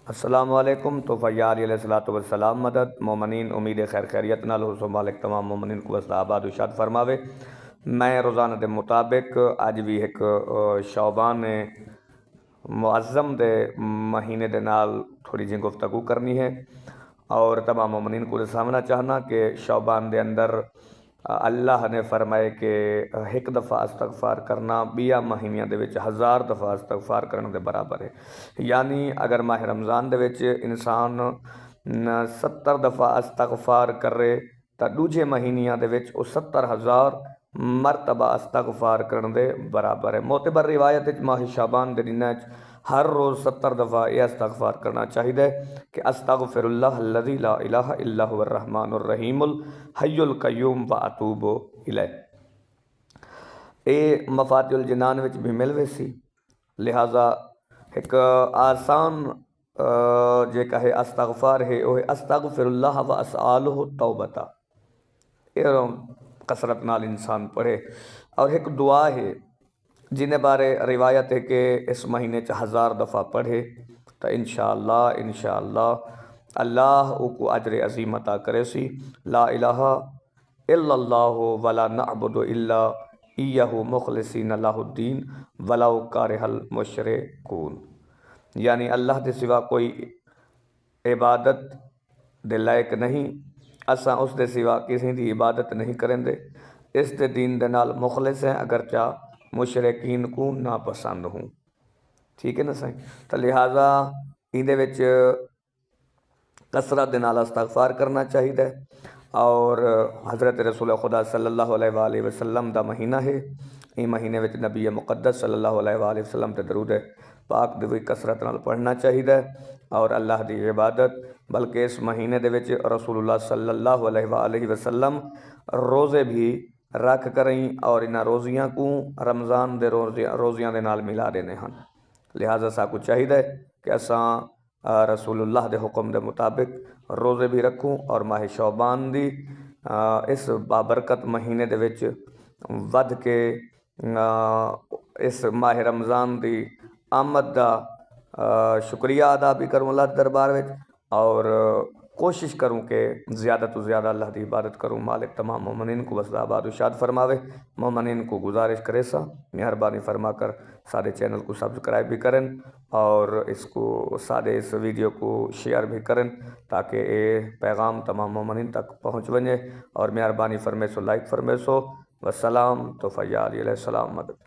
السلام علیکم۔ تو فیار علیہ الصلوۃ والسلام مدد مومنین امید خیر خیریت نال ہو سو مالک تمام مومنین کو وسط آباد ارشاد فرماوے۔ میں روزانہ دے مطابق اج بھی ایک شعبان معظم دے مہینے دے نال تھوڑی جی گفتگو کرنی ہے اور تمام مومنین کو سامنا چاہنا کہ شعبان دے اندر اللہ نے فرمائے کہ ایک دفعہ استغفار کرنا 20 مہینیاں دے وچ 1000 دفعہ استغفار کرنے دے برابر ہے۔ یعنی اگر ماہ رمضان دے وچ انسان 70 دفعہ استغفار کرے تا دوجے مہینیاں دے وچ او 70,000 مرتبہ استغفار کرنے دے برابر ہے۔ معتبر روایت وچ ماہ شعبان دے دناں وچ ہر روز 70 دفعہ یہ استغفار کرنا چاہیے کہ استغفر اللہ الذی لا الہ الا هو الرحمن الرحیم الحی القیوم واتوب الیہ۔ اے مفاتیح الجنان وچ بھی مل ویسی، لہذا ایک آسان جے کہے استغفار ہے وہ استغفر اللہ و اسالہ توبتا، یہ کثرت نال انسان پڑھے۔ اور ایک دعا ہے جنہیں بارے روایت ہے کہ اس مہینے 1000 دفعہ پڑھے تو انشاءاللہ اللہ کو اجر عظیم عطا کرے سی۔ لا الہ الا اللہ ولا نعبد الا ایہ مخلصین لہ الدین ولو کارہ المشرکون، یعنی اللہ دے سوا کوئی عبادت دے لائق نہیں، اساں اس دے سوا کسی دی عبادت نہیں کریں دے، اس دے دین دے نال مخلص ہیں اگرچہ مشرکین کو ناپسند ہوں۔ ٹھیک ہے نا سائیں؟ تو لہٰذا ایندے وچ کثرت دے نال استغفار کرنا چاہیے۔ اور حضرت رسول خدا صلی اللہ علیہ وآلہ وسلم دا مہینہ ہے، یہ مہینے وچ نبی مقدس صلی اللہ علیہ وآلہ وسلم تے درود پاک دے وی کثرت نال پڑھنا چاہیے اور اللہ دی عبادت، بلکہ اس مہینے دے وچ رسول اللہ صلی اللہ علیہ وآلہ وسلم روزے بھی رکھ کریں اور انہاں روزیاں کو رمضان دے روزیاں دے نال ملا دینے ہن۔ لہٰذا سا کو چاہیے کہ اساں رسول اللہ دے حکم دے مطابق روزے بھی رکھوں اور ماہ شعبان دی اس بابرکت مہینے دے وچ ود کے اس ماہ رمضان دی آمد دا شکریہ ادا بھی کروں اللہ دربار وچ، اور کوشش کروں کہ زیادہ تو زیادہ اللہ دی عبادت کروں۔ مالک تمام مومنین کو وسط آباد ارشاد فرماوے۔ مومنین کو گزارش کرے سا مہربانی فرما کر سارے چینل کو سبسکرائب بھی کریں اور اس ویڈیو کو شیئر بھی کریں تاکہ یہ پیغام تمام مومنین تک پہنچ ونجے، اور مہربانی فرمے سو لائک فرمے سو۔ والسلام تو فیار علیہ السلام مدد۔